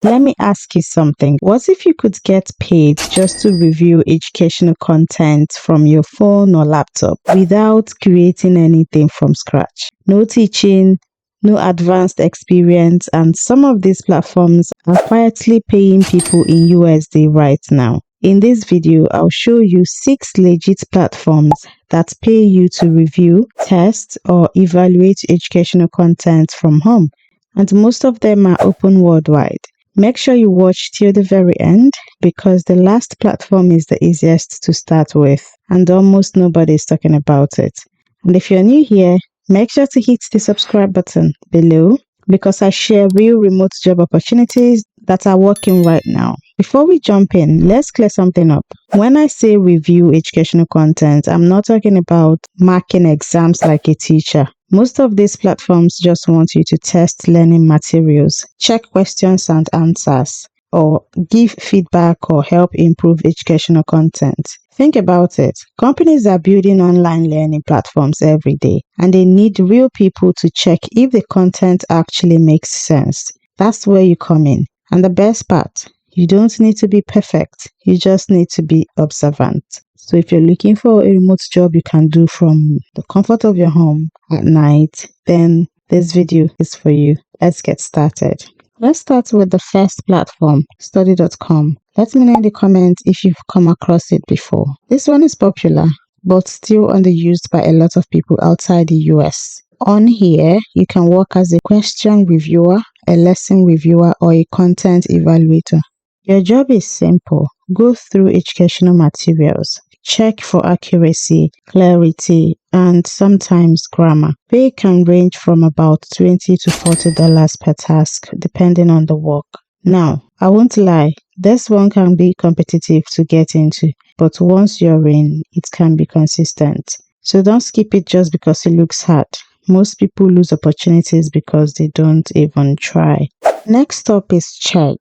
Let me ask you something. What if you could get paid just to review educational content from your phone or laptop without creating anything from scratch? No teaching, no advanced experience, and some of these platforms are quietly paying people in USD right now. In this video, I'll show you 6 legit platforms that pay you to review, test, or evaluate educational content from home, and most of them are open worldwide. Make sure you watch till the very end because the last platform is the easiest to start with and almost nobody is talking about it. And if you're new here, make sure to hit the subscribe button below because I share real remote job opportunities that are working right now. Before we jump in, let's clear something up. When I say review educational content, I'm not talking about marking exams like a teacher. Most of these platforms just want you to test learning materials, check questions and answers, or give feedback or help improve educational content. Think about it. Companies are building online learning platforms every day, and they need real people to check if the content actually makes sense. That's where you come in. And the best part, you don't need to be perfect. You just need to be observant. So if you're looking for a remote job you can do from the comfort of your home at night, then this video is for you. Let's get started. Let's start with the first platform, study.com. Let me know in the comments if you've come across it before. This one is popular, but still underused by a lot of people outside the US. On here, you can work as a question reviewer, a lesson reviewer, or a content evaluator. Your job is simple. Go through educational materials, check for accuracy, clarity, and sometimes grammar. Pay can range from about $20 to $40 per task, depending on the work. Now, I won't lie, this one can be competitive to get into, but once you're in, it can be consistent. So don't skip it just because it looks hard. Most people lose opportunities because they don't even try. Next up is Chegg.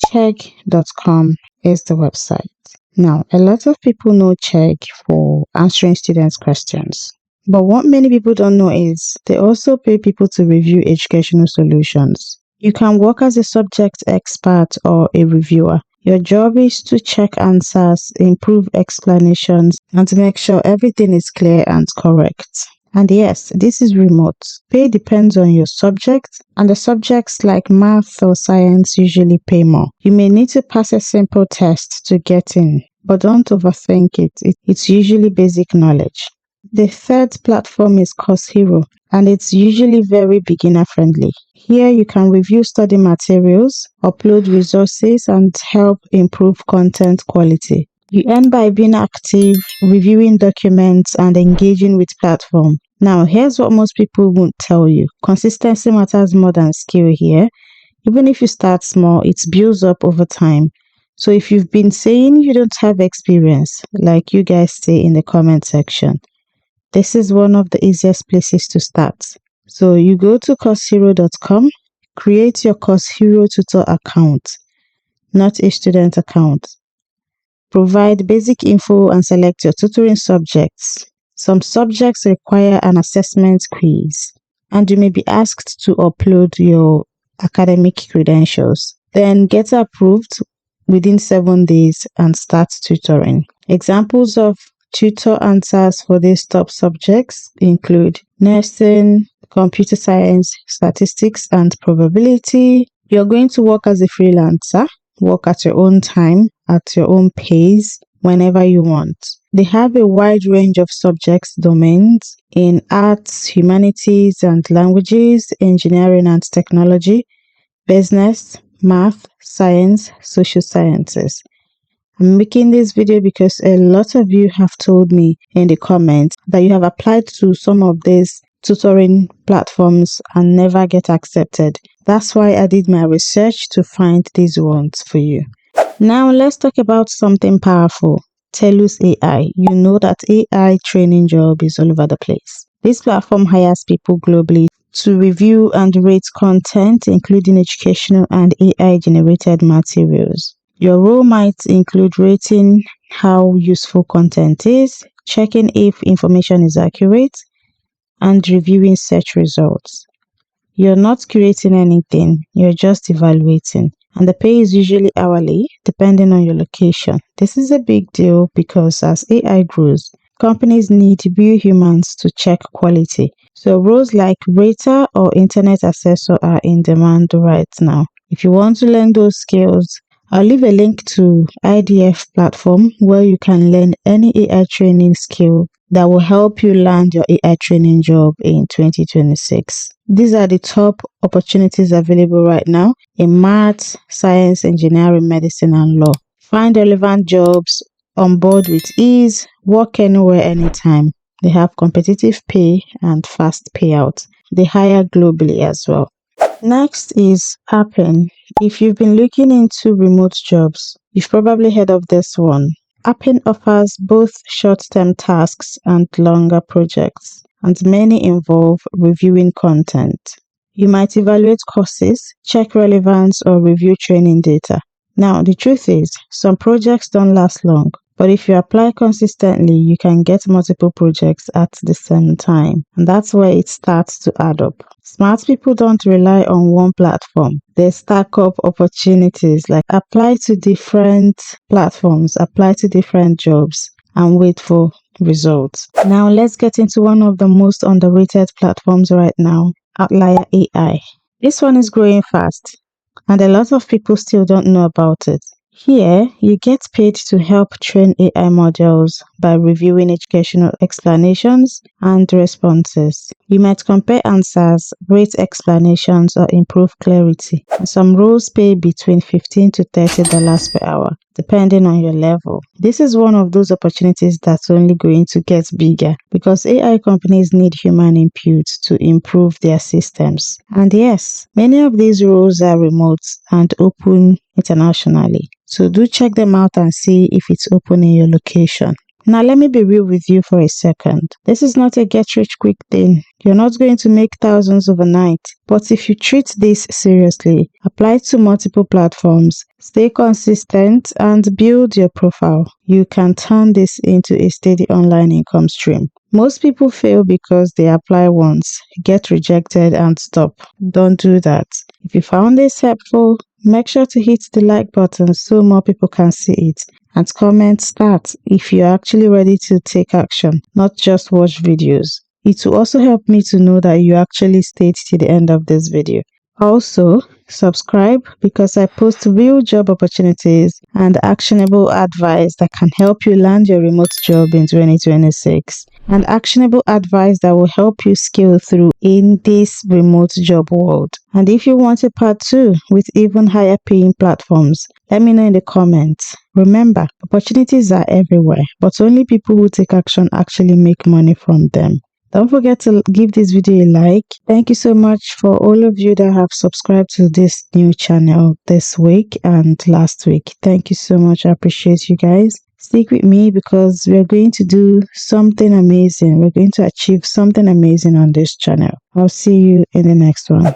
Chegg.com is the website. Now, a lot of people know Chegg for answering students' questions. But what many people don't know is they also pay people to review educational solutions. You can work as a subject expert or a reviewer. Your job is to check answers, improve explanations, and to make sure everything is clear and correct. And yes, this is remote. Pay depends on your subject, and the subjects like math or science usually pay more. You may need to pass a simple test to get in, but don't overthink it. It's usually basic knowledge. The third platform is Course Hero, and it's usually very beginner friendly. Here you can review study materials, upload resources, and help improve content quality. You earn by being active, reviewing documents, and engaging with platform. Now, here's what most people won't tell you. Consistency matters more than skill here. Even if you start small, it builds up over time. So if you've been saying you don't have experience, like you guys say in the comment section, this is one of the easiest places to start. So you go to CourseHero.com, create your Course Hero Tutor account, not a student account. Provide basic info and select your tutoring subjects. Some subjects require an assessment quiz, and you may be asked to upload your academic credentials. Then get approved within 7 days and start tutoring. Examples of tutor answers for these top subjects include nursing, computer science, statistics, and probability. You're going to work as a freelancer. Work at your own time, at your own pace, whenever you want. They have a wide range of subjects domains in arts, humanities and languages, engineering and technology, business, math, science, social sciences. I'm making this video because a lot of you have told me in the comments that you have applied to some of these tutoring platforms and never get accepted. That's why I did my research to find these ones for you. Now let's talk about something powerful. Telus AI. You know that AI training job is all over the place. This platform hires people globally to review and rate content, including educational and AI generated materials. Your role might include rating how useful content is, checking if information is accurate, and reviewing search results. You're not creating anything, you're just evaluating. and the pay is usually hourly depending on your location. This is a big deal because as AI grows, companies need real humans to check quality. So roles like rater or internet assessor are in demand right now. If you want to learn those skills, I'll leave a link to IDF platform where you can learn any AI training skill that will help you land your AI training job in 2026. These are the top opportunities available right now in maths, science, engineering, medicine, and law. Find relevant jobs, on board with ease, work anywhere, anytime. They have competitive pay and fast payouts. They hire globally as well. Next is Appen. If you've been looking into remote jobs, you've probably heard of this one. Appen offers both short-term tasks and longer projects, and many involve reviewing content. You might evaluate courses, check relevance, or review training data. Now, the truth is, some projects don't last long, but if you apply consistently, you can get multiple projects at the same time. And that's where it starts to add up. Smart people don't rely on one platform. They stack up opportunities, like apply to different platforms, apply to different jobs, and wait for results. Now, let's get into one of the most underrated platforms right now, Outlier AI. This one is growing fast, and a lot of people still don't know about it. Here, you get paid to help train AI models by reviewing educational explanations and responses. You might compare answers, rate explanations, or improve clarity. Some roles pay between $15 to $30 per hour, depending on your level. This is one of those opportunities that's only going to get bigger because AI companies need human input to improve their systems. And yes, many of these roles are remote and open internationally. So do check them out and see if it's open in your location. Now let me be real with you for a second. This is not a get rich quick thing. You're not going to make thousands overnight. But if you treat this seriously, apply to multiple platforms, stay consistent, and build your profile, you can turn this into a steady online income stream. Most people fail because they apply once, get rejected, and stop. Don't do that. If you found this helpful, make sure to hit the like button so more people can see it. And comment start if you're actually ready to take action, not just watch videos. It will also help me to know that you actually stayed to the end of this video. Also, subscribe because I post real job opportunities and actionable advice that can help you land your remote job in 2026. And actionable advice that will help you scale through in this remote job world. And if you want a part 2 with even higher paying platforms, let me know in the comments. Remember, opportunities are everywhere, but only people who take action actually make money from them. Don't forget to give this video a like. Thank you so much for all of you that have subscribed to this new channel this week and last week. Thank you so much. I appreciate you guys. Stick with me because we're going to do something amazing. We're going to achieve something amazing on this channel. I'll see you in the next one.